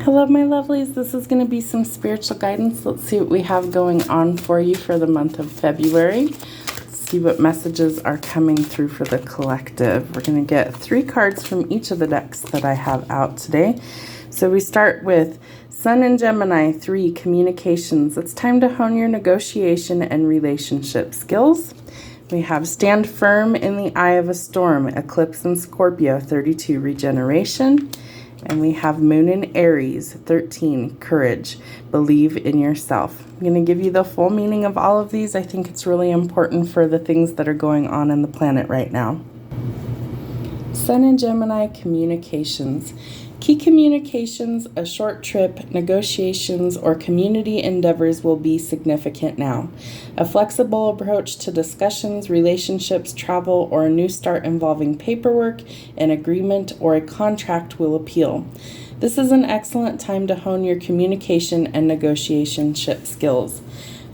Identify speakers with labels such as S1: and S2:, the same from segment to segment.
S1: Hello, my lovelies. This is going to be some spiritual guidance. Let's see what we have going on for you for the month of February. Let's see what messages are coming through for the collective. We're going to get 3 cards from each of the decks that I have out today. So we start with Sun and Gemini, 3, communications. It's time to hone your negotiation and relationship skills. We have Stand Firm in the Eye of a Storm, Eclipse in Scorpio, 32, regeneration. And we have Moon in Aries, 13, courage, believe in yourself. I'm going to give you the full meaning of all of these. I think it's really important for the things that are going on in the planet right now. Sun and Gemini, communications. Key communications, a short trip, negotiations, or community endeavors will be significant now. A flexible approach to discussions, relationships, travel, or a new start involving paperwork, an agreement, or a contract will appeal. This is an excellent time to hone your communication and negotiation skills.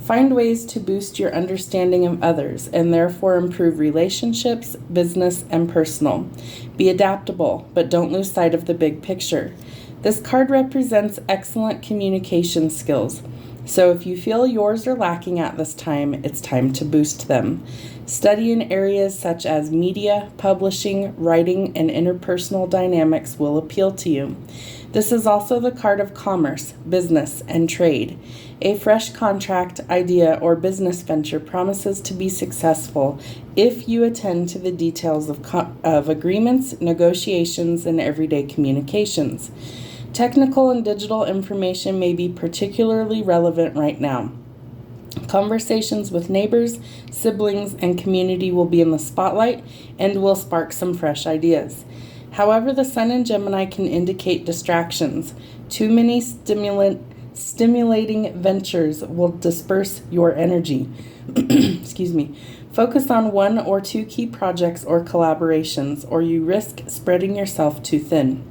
S1: Find ways to boost your understanding of others and therefore improve relationships, business, and personal. Be adaptable, but don't lose sight of the big picture. This card represents excellent communication skills, so if you feel yours are lacking at this time, it's time to boost them. Study in areas such as media, publishing, writing, and interpersonal dynamics will appeal to you. This is also the card of commerce, business, and trade. A fresh contract, idea, or business venture promises to be successful if you attend to the details of agreements, negotiations, and everyday communications. Technical and digital information may be particularly relevant right now. Conversations with neighbors, siblings, and community will be in the spotlight and will spark some fresh ideas. However, the Sun in Gemini can indicate distractions. Too many stimulating ventures will disperse your energy. Excuse me. Focus on 1 or 2 key projects or collaborations, or you risk spreading yourself too thin.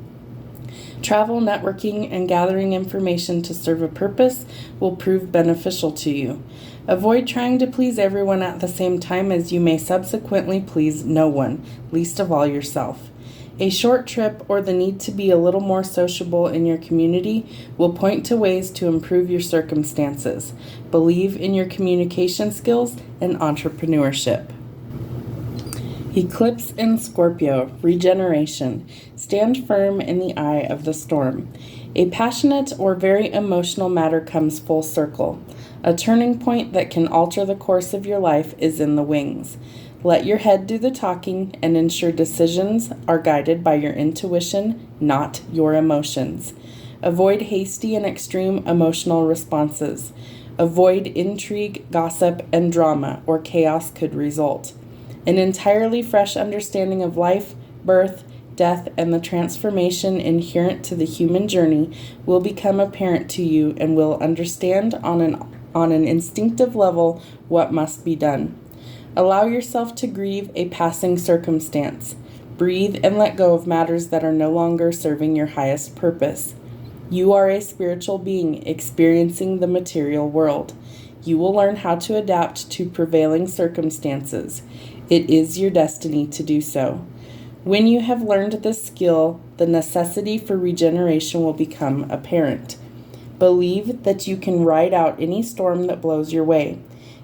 S1: Travel, networking, and gathering information to serve a purpose will prove beneficial to you. Avoid trying to please everyone at the same time, as you may subsequently please no one, least of all yourself. A short trip or the need to be a little more sociable in your community will point to ways to improve your circumstances. Believe in your communication skills and entrepreneurship. Eclipse in Scorpio, regeneration. Stand firm in the eye of the storm. A passionate or very emotional matter comes full circle. A turning point that can alter the course of your life is in the wings. Let your head do the talking and ensure decisions are guided by your intuition, not your emotions. Avoid hasty and extreme emotional responses. Avoid intrigue, gossip, and drama, or chaos could result. An entirely fresh understanding of life, birth, death, and the transformation inherent to the human journey will become apparent to you and will understand on an instinctive level what must be done. Allow yourself to grieve a passing circumstance. Breathe and let go of matters that are no longer serving your highest purpose. You are a spiritual being experiencing the material world. You will learn how to adapt to prevailing circumstances. It is your destiny to do so. When you have learned this skill, the necessity for regeneration will become apparent. Believe that you can ride out any storm that blows your way.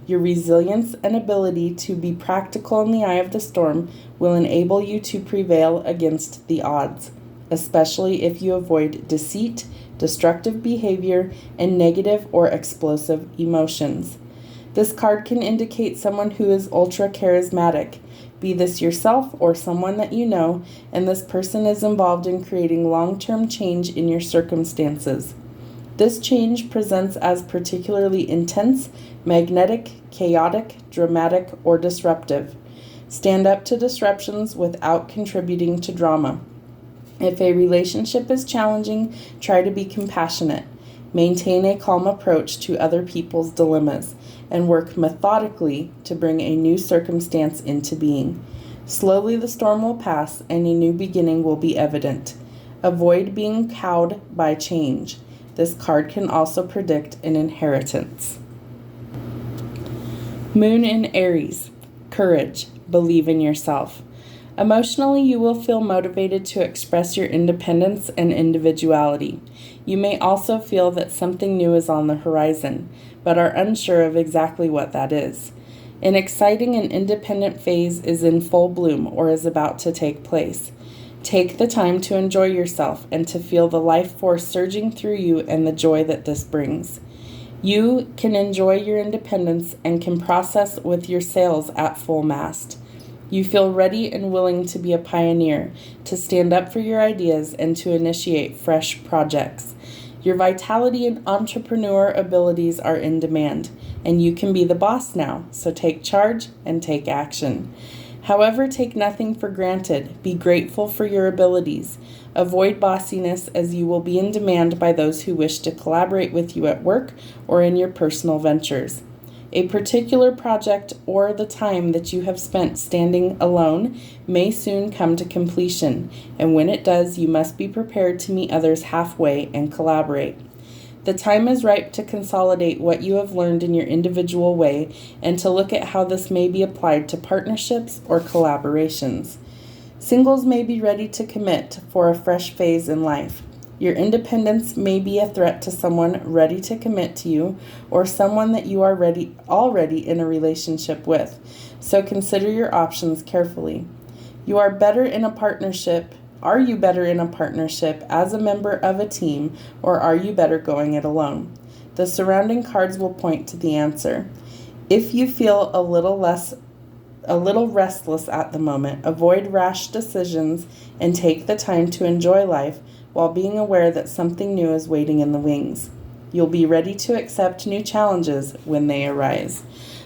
S1: Your resilience and ability to be practical in the eye of the storm will enable you to prevail against the odds, especially if you avoid deceit, destructive behavior, and negative or explosive emotions. This card can indicate someone who is ultra charismatic. Be this yourself or someone that you know, and this person is involved in creating long-term change in your circumstances. This change presents as particularly intense, magnetic, chaotic, dramatic, or disruptive. Stand up to disruptions without contributing to drama. If a relationship is challenging, try to be compassionate. Maintain a calm approach to other people's dilemmas and work methodically to bring a new circumstance into being. Slowly the storm will pass and a new beginning will be evident. Avoid being cowed by change. This card can also predict an inheritance. Moon in Aries, courage, believe in yourself. Emotionally, you will feel motivated to express your independence and individuality. You may also feel that something new is on the horizon, but are unsure of exactly what that is. An exciting and independent phase is in full bloom or is about to take place. Take the time to enjoy yourself and to feel the life force surging through you and the joy that this brings. You can enjoy your independence and can process with your sails at full mast. You feel ready and willing to be a pioneer, to stand up for your ideas and to initiate fresh projects. Your vitality and entrepreneur abilities are in demand, and you can be the boss now, so take charge and take action. However, take nothing for granted. Be grateful for your abilities. Avoid bossiness, as you will be in demand by those who wish to collaborate with you at work or in your personal ventures. A particular project or the time that you have spent standing alone may soon come to completion, and when it does, you must be prepared to meet others halfway and collaborate. The time is ripe to consolidate what you have learned in your individual way and to look at how this may be applied to partnerships or collaborations. Singles may be ready to commit for a fresh phase in life. Your independence may be a threat to someone ready to commit to you or someone that you are already in a relationship with, so consider your options carefully. Are you better in a partnership as a member of a team, or are you better going it alone? The surrounding cards will point to the answer. If you feel a little restless at the moment, avoid rash decisions and take the time to enjoy life while being aware that something new is waiting in the wings. You'll be ready to accept new challenges when they arise.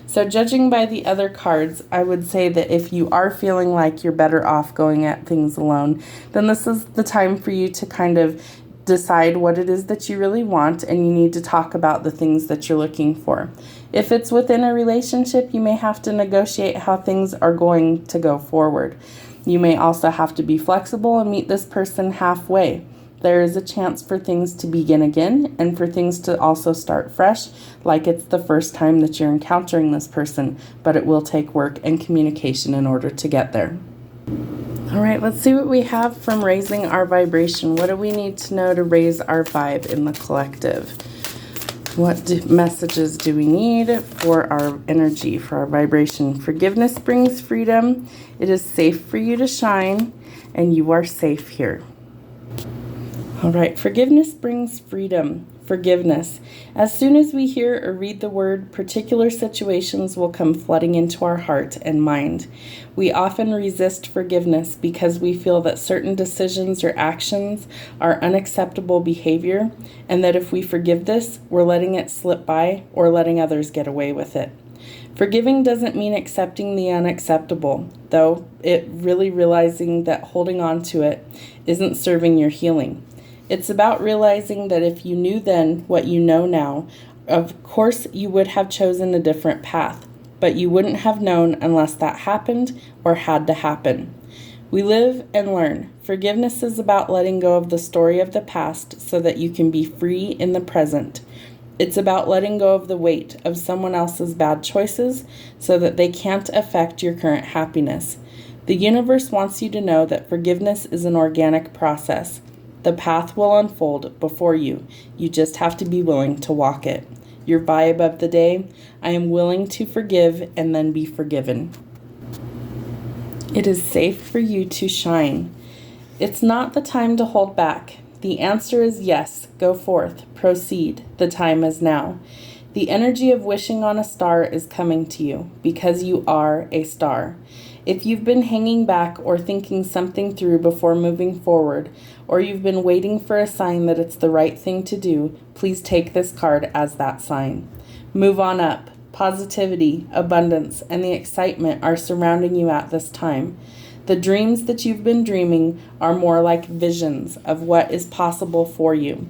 S1: So judging by the other cards, I would say that if you are feeling like you're better off going at things alone, then this is the time for you to kind of decide what it is that you really want, and you need to talk about the things that you're looking for. If it's within a relationship, you may have to negotiate how things are going to go forward. You may also have to be flexible and meet this person halfway. There is a chance for things to begin again and for things to also start fresh, like it's the first time that you're encountering this person, but it will take work and communication in order to get there. All right, let's see what we have from raising our vibration. What do we need to know to raise our vibe in the collective? What messages do we need for our energy, for our vibration? Forgiveness brings freedom. It is safe for you to shine, and you are safe here. All right, forgiveness brings freedom. Forgiveness. As soon as we hear or read the word, particular situations will come flooding into our heart and mind. We often resist forgiveness because we feel that certain decisions or actions are unacceptable behavior, and that if we forgive this, we're letting it slip by or letting others get away with it. Forgiving doesn't mean accepting the unacceptable, though it really realizing that holding on to it isn't serving your healing. It's about realizing that if you knew then what you know now, of course you would have chosen a different path, but you wouldn't have known unless that happened or had to happen. We live and learn. Forgiveness is about letting go of the story of the past so that you can be free in the present. It's about letting go of the weight of someone else's bad choices so that they can't affect your current happiness. The universe wants you to know that forgiveness is an organic process. The path will unfold before you. You just have to be willing to walk it. Your vibe of the day: I am willing to forgive and then be forgiven. It is safe for you to shine. It's not the time to hold back. The answer is yes. Go forth. Proceed. The time is now. The energy of wishing on a star is coming to you because you are a star. If you've been hanging back or thinking something through before moving forward, or you've been waiting for a sign that it's the right thing to do, please take this card as that sign. Move on up. Positivity, abundance, and the excitement are surrounding you at this time. The dreams that you've been dreaming are more like visions of what is possible for you.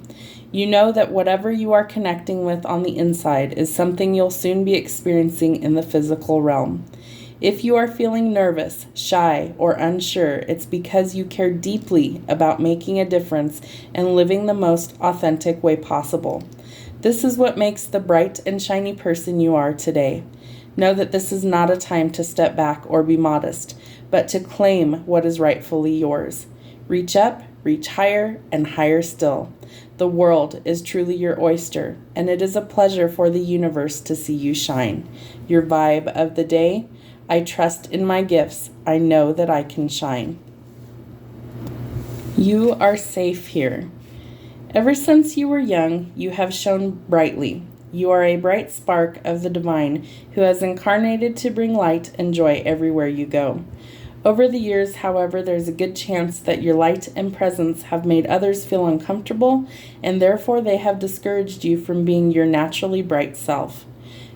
S1: You know that whatever you are connecting with on the inside is something you'll soon be experiencing in the physical realm. If you are feeling nervous, shy, or unsure, it's because you care deeply about making a difference and living the most authentic way possible. This is what makes the bright and shiny person you are today. Know that this is not a time to step back or be modest, but to claim what is rightfully yours. Reach up, reach higher, and higher still. The world is truly your oyster, and it is a pleasure for the universe to see you shine. Your vibe of the day: I trust in my gifts. I know that I can shine. You are safe here. Ever since you were young, you have shone brightly. You are a bright spark of the divine who has incarnated to bring light and joy everywhere you go. Over the years, however, there's a good chance that your light and presence have made others feel uncomfortable, and therefore they have discouraged you from being your naturally bright self.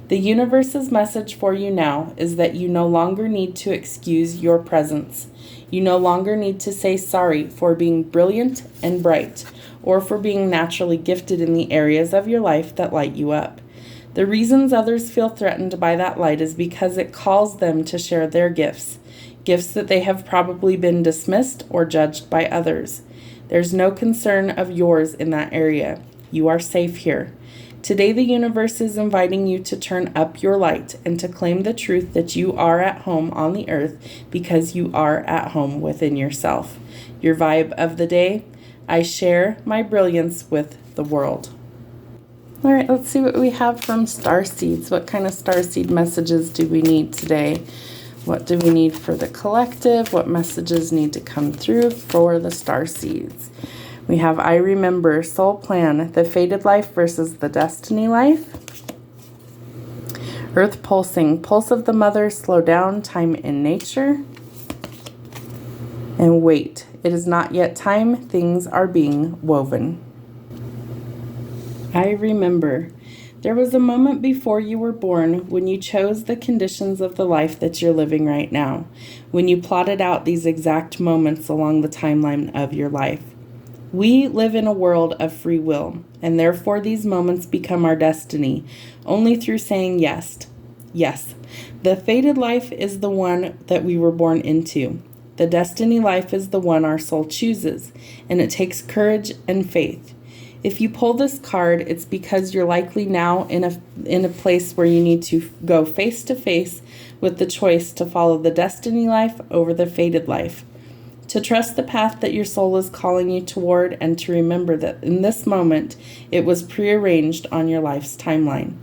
S1: The universe's message for you now is that you no longer need to excuse your presence. You no longer need to say sorry for being brilliant and bright, or for being naturally gifted in the areas of your life that light you up. The reasons others feel threatened by that light is because it calls them to share their gifts that they have probably been dismissed or judged by others. There's no concern of yours in that area. You are safe here. Today, the universe is inviting you to turn up your light and to claim the truth that you are at home on the earth because you are at home within yourself. Your vibe of the day: I share my brilliance with the world. All right, let's see what we have from starseeds. What kind of starseed messages do we need today? What do we need for the collective? What messages need to come through for the starseeds? We have I remember, soul plan, the fated life versus the destiny life. Earth pulsing, pulse of the mother, slow down, time in nature. And wait, it is not yet time, things are being woven. I remember. There was a moment before you were born when you chose the conditions of the life that you're living right now, when you plotted out these exact moments along the timeline of your life. We live in a world of free will, and therefore these moments become our destiny, only through saying yes. Yes, the fated life is the one that we were born into. The destiny life is the one our soul chooses, and it takes courage and faith. If you pull this card, it's because you're likely now in a place where you need to go face to face with the choice to follow the destiny life over the fated life. To trust the path that your soul is calling you toward, and to remember that in this moment, it was prearranged on your life's timeline.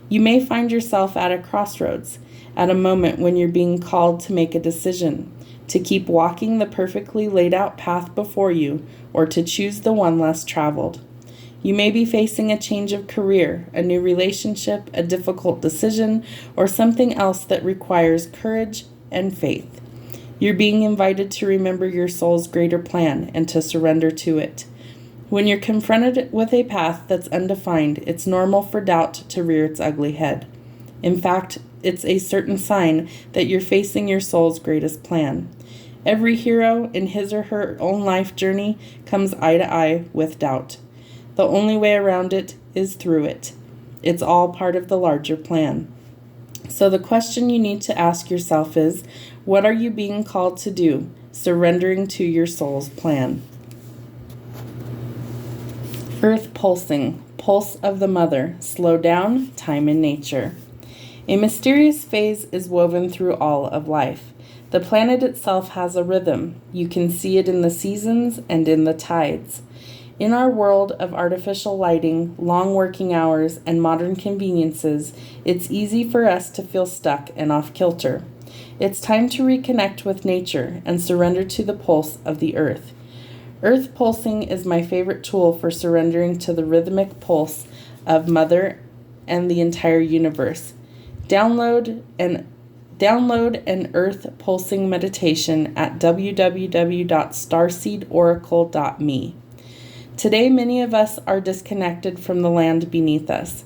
S1: You may find yourself at a crossroads, at a moment when you're being called to make a decision, to keep walking the perfectly laid out path before you, or to choose the one less traveled. You may be facing a change of career, a new relationship, a difficult decision, or something else that requires courage and faith. You're being invited to remember your soul's greater plan and to surrender to it. When you're confronted with a path that's undefined, it's normal for doubt to rear its ugly head. In fact, it's a certain sign that you're facing your soul's greatest plan. Every hero in his or her own life journey comes eye to eye with doubt. The only way around it is through it. It's all part of the larger plan. So the question you need to ask yourself is, what are you being called to do, surrendering to your soul's plan? Earth pulsing, pulse of the mother, slow down, time in nature. A mysterious phase is woven through all of life. The planet itself has a rhythm. You can see it in the seasons and in the tides. In our world of artificial lighting, long working hours, and modern conveniences, it's easy for us to feel stuck and off kilter. It's time to reconnect with nature and surrender to the pulse of the earth. Earth pulsing is my favorite tool for surrendering to the rhythmic pulse of Mother and the entire universe. Download an Earth pulsing meditation at www.starseedoracle.me. Today, many of us are disconnected from the land beneath us.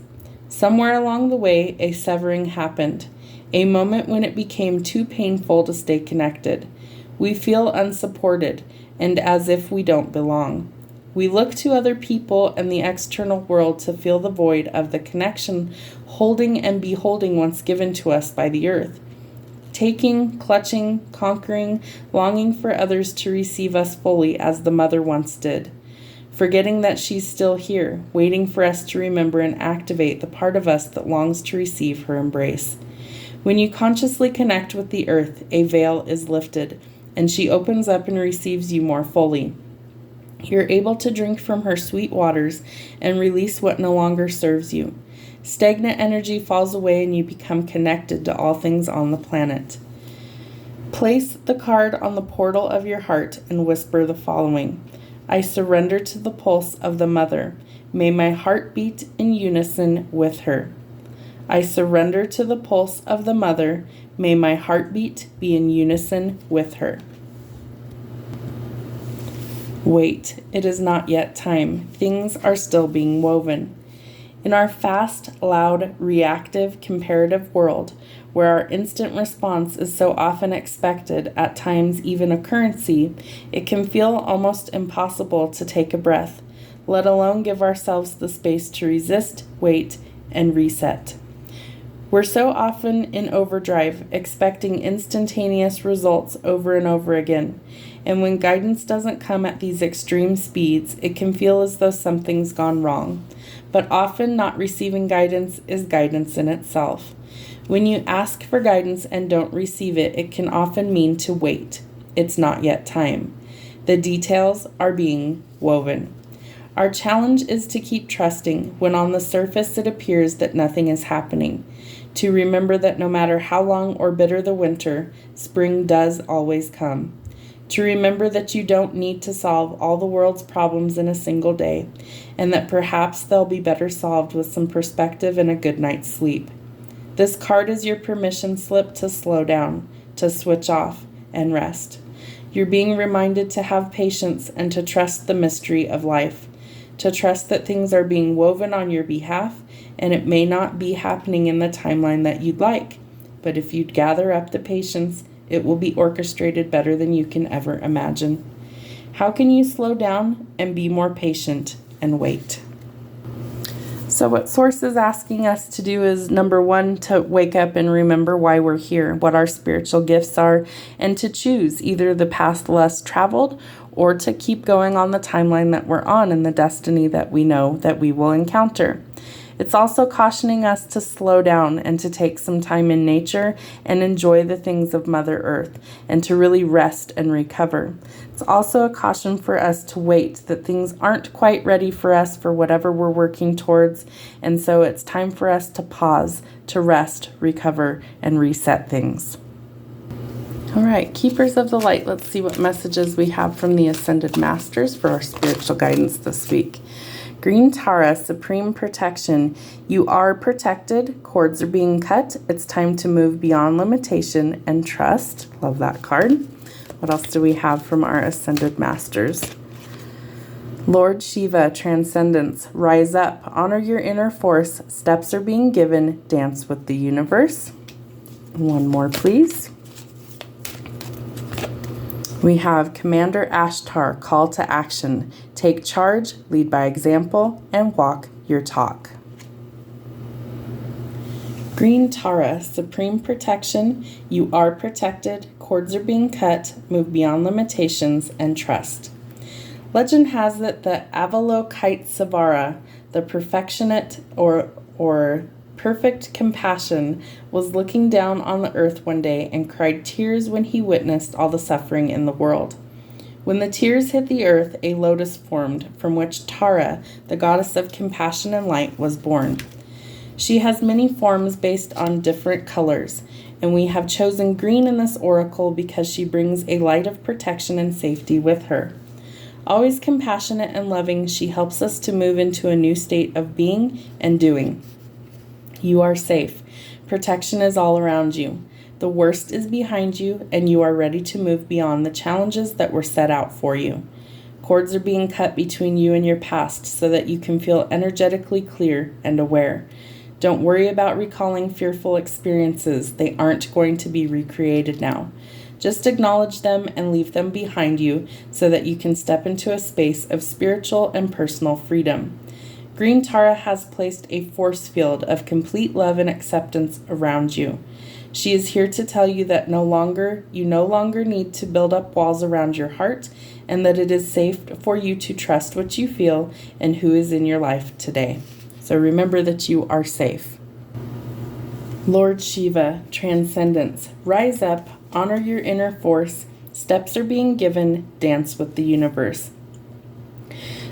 S1: Somewhere along the way, a severing happened, a moment when it became too painful to stay connected. We feel unsupported and as if we don't belong. We look to other people and the external world to fill the void of the connection holding and beholding once given to us by the earth. Taking, clutching, conquering, longing for others to receive us fully as the mother once did. Forgetting that she's still here, waiting for us to remember and activate the part of us that longs to receive her embrace. When you consciously connect with the earth, a veil is lifted, and she opens up and receives you more fully. You're able to drink from her sweet waters and release what no longer serves you. Stagnant energy falls away and you become connected to all things on the planet. Place the card on the portal of your heart and whisper the following: I surrender to the pulse of the mother. May my heart beat in unison with her. I surrender to the pulse of the mother. May my heartbeat be in unison with her. Wait, it is not yet time. Things are still being woven. In our fast, loud, reactive, comparative world, where our instant response is so often expected, at times even a currency, it can feel almost impossible to take a breath, let alone give ourselves the space to resist, wait, and reset. We're so often in overdrive, expecting instantaneous results over and over again. And when guidance doesn't come at these extreme speeds, it can feel as though something's gone wrong. But often not receiving guidance is guidance in itself. When you ask for guidance and don't receive it, it can often mean to wait. It's not yet time. The details are being woven. Our challenge is to keep trusting when on the surface it appears that nothing is happening. To remember that no matter how long or bitter the winter, spring does always come. To remember that you don't need to solve all the world's problems in a single day, and that perhaps they'll be better solved with some perspective and a good night's sleep. This card is your permission slip to slow down, to switch off, and rest. You're being reminded to have patience and to trust the mystery of life, to trust that things are being woven on your behalf, and it may not be happening in the timeline that you'd like, but if you'd gather up the patience, it will be orchestrated better than you can ever imagine. How can you slow down and be more patient and wait? So what Source is asking us to do is, number one, to wake up and remember why we're here, what our spiritual gifts are, and to choose either the path less traveled or to keep going on the timeline that we're on and the destiny that we know that we will encounter. It's also cautioning us to slow down and to take some time in nature and enjoy the things of Mother Earth and to really rest and recover. It's also a caution for us to wait, that things aren't quite ready for us for whatever we're working towards, and so it's time for us to pause, to rest, recover, and reset things. All right, Keepers of the Light, let's see what messages we have from the Ascended Masters for our spiritual guidance this week. Green Tara, Supreme Protection. You are protected. Cords are being cut. It's time to move beyond limitation and trust. Love that card. What else do we have from our Ascended Masters? Lord Shiva, Transcendence. Rise up. Honor your inner force. Steps are being given. Dance with the universe. One more, please. We have Commander Ashtar, Call to Action. Take charge, lead by example, and walk your talk. Green Tara, Supreme Protection. You are protected. Cords are being cut. Move beyond limitations and trust. Legend has it that Avalokitesvara, the perfectionate or perfect compassion, was looking down on the earth one day and cried tears when he witnessed all the suffering in the world. When the tears hit the earth, a lotus formed, from which Tara, the goddess of compassion and light, was born. She has many forms based on different colors, and we have chosen green in this oracle because she brings a light of protection and safety with her. Always compassionate and loving, she helps us to move into a new state of being and doing. You are safe. Protection is all around you. The worst is behind you, and you are ready to move beyond the challenges that were set out for you. Cords are being cut between you and your past so that you can feel energetically clear and aware. Don't worry about recalling fearful experiences. They aren't going to be recreated now. Just acknowledge them and leave them behind you so that you can step into a space of spiritual and personal freedom. Green Tara has placed a force field of complete love and acceptance around you. She is here to tell you that you no longer need to build up walls around your heart, and that it is safe for you to trust what you feel and who is in your life today. So remember that you are safe. Lord Shiva, Transcendence. Rise up, honor your inner force. Steps are being given, dance with the universe.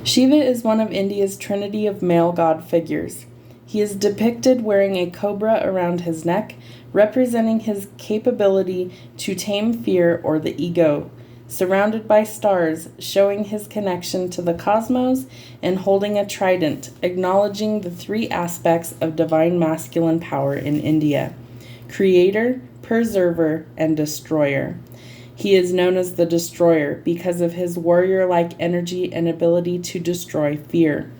S1: Shiva is one of India's trinity of male god figures. He is depicted wearing a cobra around his neck, representing his capability to tame fear or the ego, surrounded by stars, showing his connection to the cosmos, and holding a trident, acknowledging the three aspects of divine masculine power in India: creator, preserver, and destroyer. He is known as the Destroyer because of his warrior-like energy and ability to destroy fear.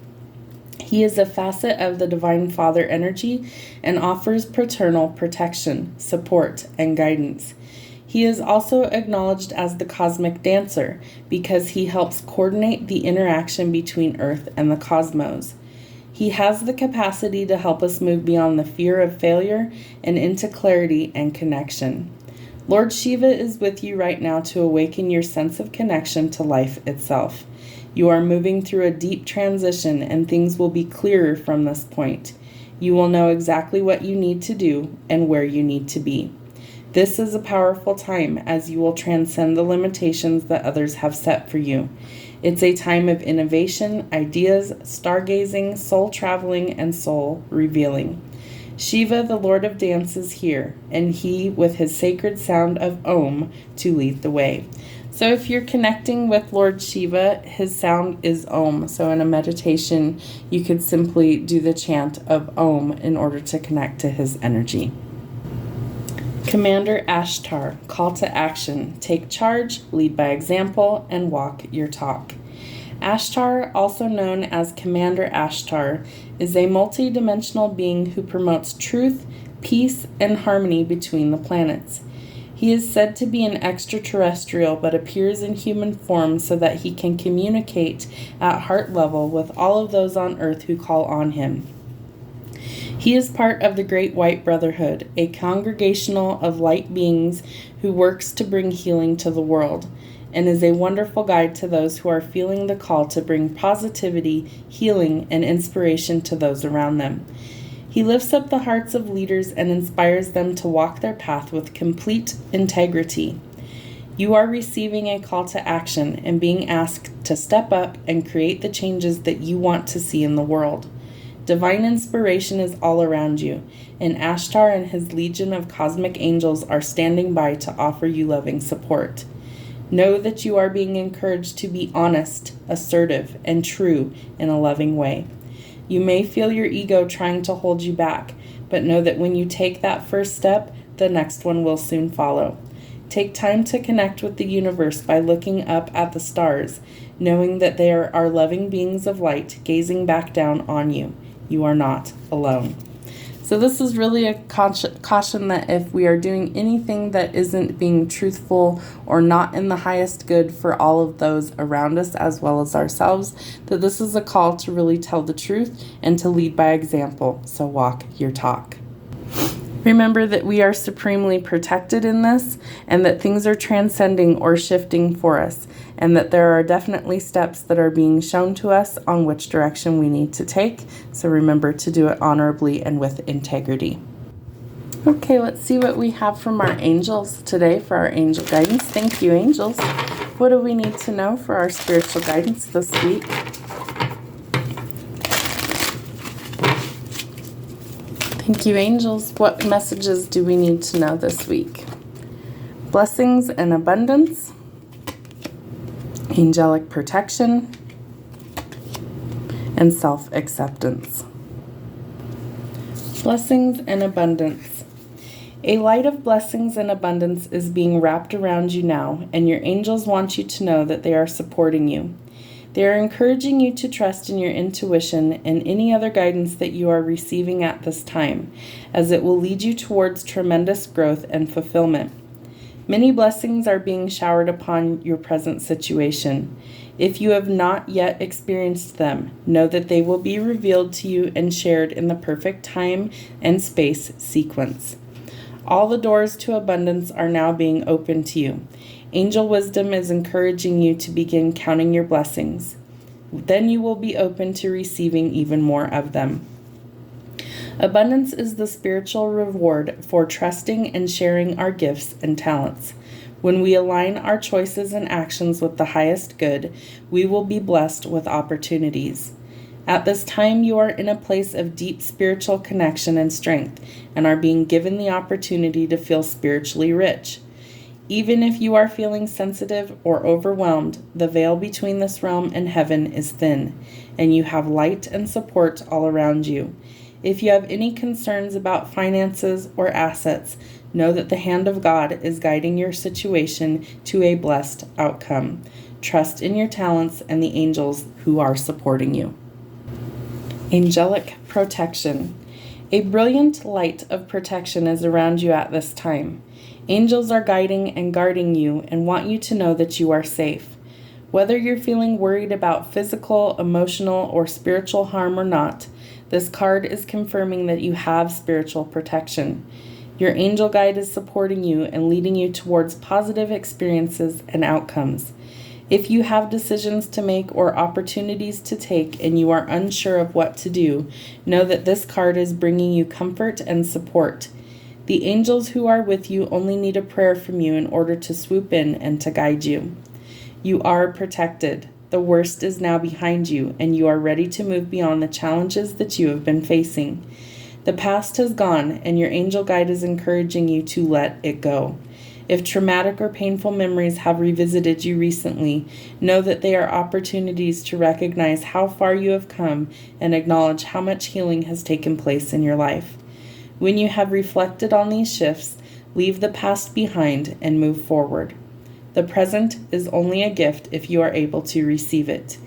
S1: He is a facet of the Divine Father energy and offers paternal protection, support, and guidance. He is also acknowledged as the Cosmic Dancer because he helps coordinate the interaction between Earth and the cosmos. He has the capacity to help us move beyond the fear of failure and into clarity and connection. Lord Shiva is with you right now to awaken your sense of connection to life itself. You are moving through a deep transition and things will be clearer from this point. You will know exactly what you need to do and where you need to be. This is a powerful time as you will transcend the limitations that others have set for you. It's a time of innovation, ideas, stargazing, soul traveling, and soul revealing. Shiva, the Lord of Dance, is here, and he, with his sacred sound of Om, to lead the way. So if you're connecting with Lord Shiva, his sound is Om. So in a meditation, you could simply do the chant of Om in order to connect to his energy. Commander Ashtar, call to action. Take charge, lead by example, and walk your talk. Ashtar, also known as Commander Ashtar, is a multi-dimensional being who promotes truth, peace, and harmony between the planets. He is said to be an extraterrestrial but appears in human form so that he can communicate at heart level with all of those on Earth who call on him. He is part of the Great White Brotherhood, a congregational of light beings who works to bring healing to the world, and is a wonderful guide to those who are feeling the call to bring positivity, healing, and inspiration to those around them. He lifts up the hearts of leaders and inspires them to walk their path with complete integrity. You are receiving a call to action and being asked to step up and create the changes that you want to see in the world. Divine inspiration is all around you, and Ashtar and his legion of cosmic angels are standing by to offer you loving support. Know that you are being encouraged to be honest, assertive, and true in a loving way. You may feel your ego trying to hold you back, but know that when you take that first step, the next one will soon follow. Take time to connect with the universe by looking up at the stars, knowing that they are loving beings of light gazing back down on you. You are not alone. So this is really a caution that if we are doing anything that isn't being truthful or not in the highest good for all of those around us as well as ourselves, that this is a call to really tell the truth and to lead by example. So walk your talk. Remember that we are supremely protected in this, and that things are transcending or shifting for us, and that there are definitely steps that are being shown to us on which direction we need to take. So remember to do it honorably and with integrity. Okay, let's see what we have from our angels today for our angel guidance. Thank you, angels. What do we need to know for our spiritual guidance this week? Thank you, angels. What messages do we need to know this week? Blessings and abundance, angelic protection, and self-acceptance. Blessings and abundance. A light of blessings and abundance is being wrapped around you now, and your angels want you to know that they are supporting you. They are encouraging you to trust in your intuition and any other guidance that you are receiving at this time, as it will lead you towards tremendous growth and fulfillment. Many blessings are being showered upon your present situation. If you have not yet experienced them, know that they will be revealed to you and shared in the perfect time and space sequence. All the doors to abundance are now being opened to you. Angel wisdom is encouraging you to begin counting your blessings. Then you will be open to receiving even more of them. Abundance is the spiritual reward for trusting and sharing our gifts and talents. When we align our choices and actions with the highest good, we will be blessed with opportunities. At this time, you are in a place of deep spiritual connection and strength and are being given the opportunity to feel spiritually rich. Even if you are feeling sensitive or overwhelmed, the veil between this realm and heaven is thin, and you have light and support all around you. If you have any concerns about finances or assets, know that the hand of God is guiding your situation to a blessed outcome. Trust in your talents and the angels who are supporting you. Angelic protection. A brilliant light of protection is around you at this time. Angels are guiding and guarding you and want you to know that you are safe. Whether you're feeling worried about physical, emotional, or spiritual harm or not, this card is confirming that you have spiritual protection. Your angel guide is supporting you and leading you towards positive experiences and outcomes. If you have decisions to make or opportunities to take and you are unsure of what to do, know that this card is bringing you comfort and support. The angels who are with you only need a prayer from you in order to swoop in and to guide you. You are protected. The worst is now behind you, and you are ready to move beyond the challenges that you have been facing. The past has gone, and your angel guide is encouraging you to let it go. If traumatic or painful memories have revisited you recently, know that they are opportunities to recognize how far you have come and acknowledge how much healing has taken place in your life. When you have reflected on these shifts, leave the past behind and move forward. The present is only a gift if you are able to receive it.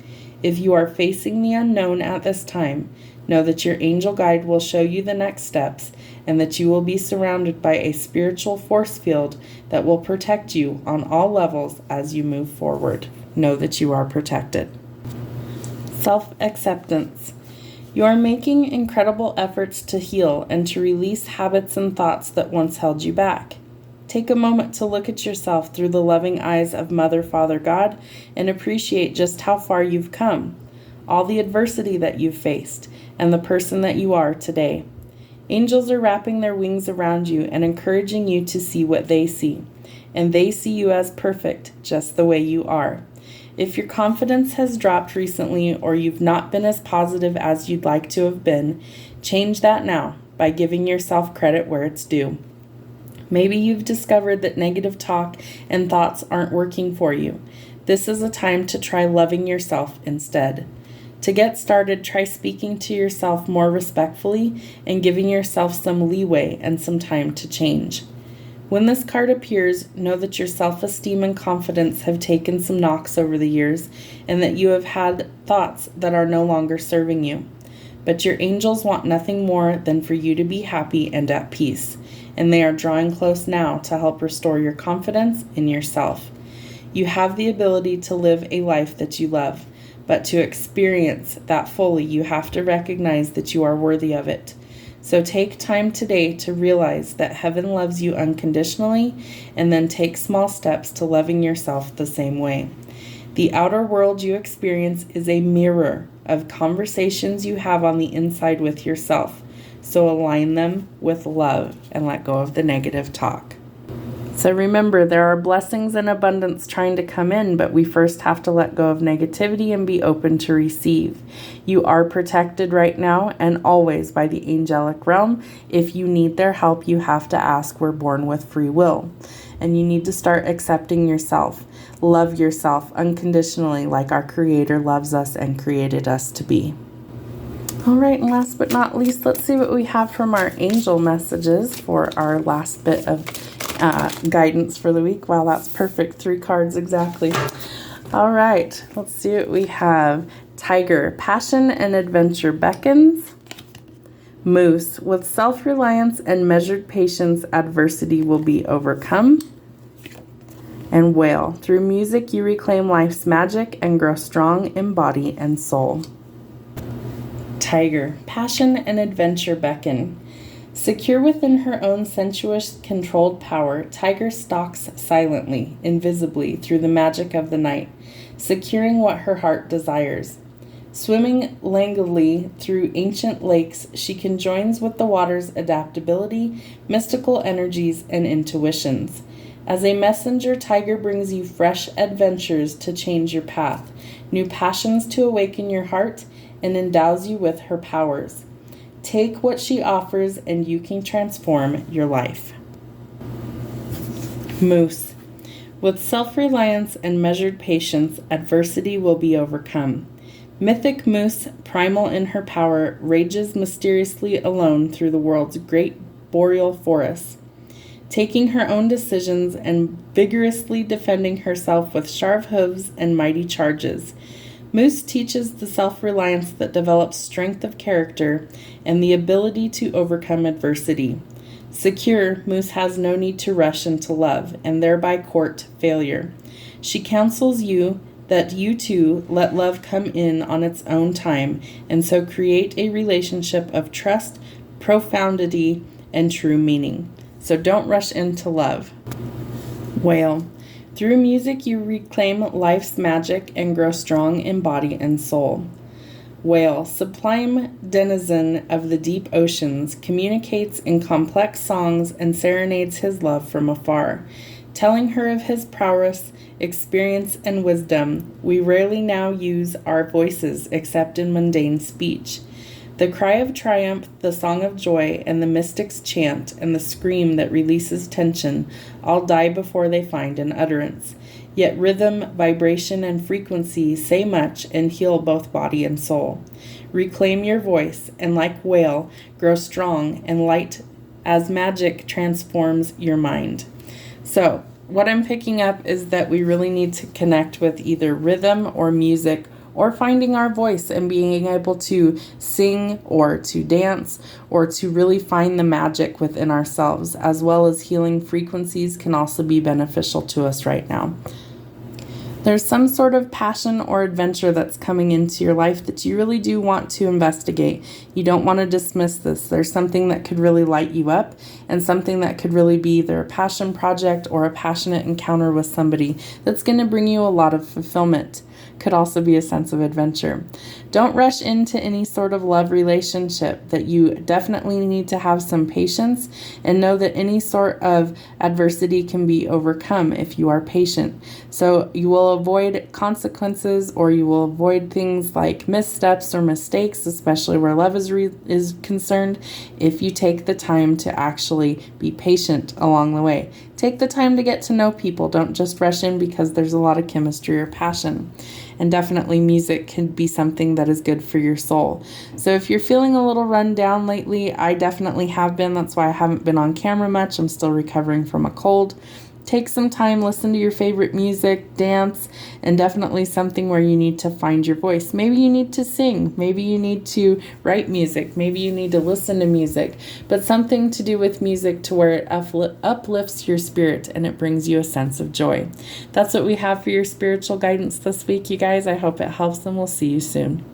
S1: If you are facing the unknown at this time, know that your angel guide will show you the next steps and that you will be surrounded by a spiritual force field that will protect you on all levels as you move forward. Know that you are protected. Self-acceptance. You are making incredible efforts to heal and to release habits and thoughts that once held you back. Take a moment to look at yourself through the loving eyes of Mother, Father, God, and appreciate just how far you've come, all the adversity that you've faced, and the person that you are today. Angels are wrapping their wings around you and encouraging you to see what they see, and they see you as perfect, just the way you are. If your confidence has dropped recently or you've not been as positive as you'd like to have been, change that now by giving yourself credit where it's due. Maybe you've discovered that negative talk and thoughts aren't working for you. This is a time to try loving yourself instead. To get started, try speaking to yourself more respectfully and giving yourself some leeway and some time to change. When this card appears, know that your self-esteem and confidence have taken some knocks over the years and that you have had thoughts that are no longer serving you. But your angels want nothing more than for you to be happy and at peace, and they are drawing close now to help restore your confidence in yourself. You have the ability to live a life that you love, but to experience that fully, you have to recognize that you are worthy of it. So take time today to realize that heaven loves you unconditionally, and then take small steps to loving yourself the same way. The outer world you experience is a mirror of conversations you have on the inside with yourself. So align them with love and let go of the negative talk. So remember, there are blessings and abundance trying to come in, but we first have to let go of negativity and be open to receive. You are protected right now and always by the angelic realm. If you need their help, you have to ask. We're born with free will. And you need to start accepting yourself. Love yourself unconditionally like our Creator loves us and created us to be. All right, and last but not least, let's see what we have from our angel messages for our last bit of guidance for the week. Wow, that's perfect. 3 cards exactly. All right, let's see what we have. Tiger, passion and adventure beckons. Moose, with self-reliance and measured patience, adversity will be overcome. And whale, through music you reclaim life's magic and grow strong in body and soul. Tiger, passion and adventure beckon. Secure within her own sensuous, controlled power, Tiger stalks silently, invisibly, through the magic of the night, securing what her heart desires. Swimming languidly through ancient lakes, she conjoins with the water's adaptability, mystical energies, and intuitions. As a messenger, Tiger brings you fresh adventures to change your path, new passions to awaken your heart, and endows you with her powers. Take what she offers, and you can transform your life. Moose. With self-reliance and measured patience, adversity will be overcome. Mythic Moose, primal in her power, rages mysteriously alone through the world's great boreal forests, taking her own decisions and vigorously defending herself with sharp hooves and mighty charges. Moose teaches the self-reliance that develops strength of character and the ability to overcome adversity. Secure, Moose has no need to rush into love and thereby court failure. She counsels you that you too let love come in on its own time and so create a relationship of trust, profundity, and true meaning. So don't rush into love. Whale. Through music you reclaim life's magic and grow strong in body and soul. Whale, sublime denizen of the deep oceans, communicates in complex songs and serenades his love from afar. Telling her of his prowess, experience, and wisdom, we rarely now use our voices except in mundane speech. The cry of triumph, the song of joy, and the mystic's chant, and the scream that releases tension, all die before they find an utterance. Yet rhythm, vibration, and frequency say much and heal both body and soul. Reclaim your voice, and like whale, grow strong and light as magic transforms your mind. So, what I'm picking up is that we really need to connect with either rhythm or music or finding our voice and being able to sing or to dance or to really find the magic within ourselves, as well as healing frequencies can also be beneficial to us right now. There's some sort of passion or adventure that's coming into your life that you really do want to investigate. You don't want to dismiss this. There's something that could really light you up and something that could really be either a passion project or a passionate encounter with somebody that's going to bring you a lot of fulfillment. Could also be a sense of adventure. Don't rush into any sort of love relationship. That you definitely need to have some patience and know that any sort of adversity can be overcome if you are patient. So you will avoid consequences, or you will avoid things like missteps or mistakes, especially where love is concerned, if you take the time to actually be patient along the way. Take the time to get to know people. Don't just rush in because there's a lot of chemistry or passion. And definitely music can be something that is good for your soul. So if you're feeling a little run down lately, I definitely have been. That's why I haven't been on camera much. I'm still recovering from a cold. Take some time, listen to your favorite music, dance, and definitely something where you need to find your voice. Maybe you need to sing. Maybe you need to write music. Maybe you need to listen to music. But something to do with music to where it uplifts your spirit and it brings you a sense of joy. That's what we have for your spiritual guidance this week, you guys. I hope it helps, and we'll see you soon.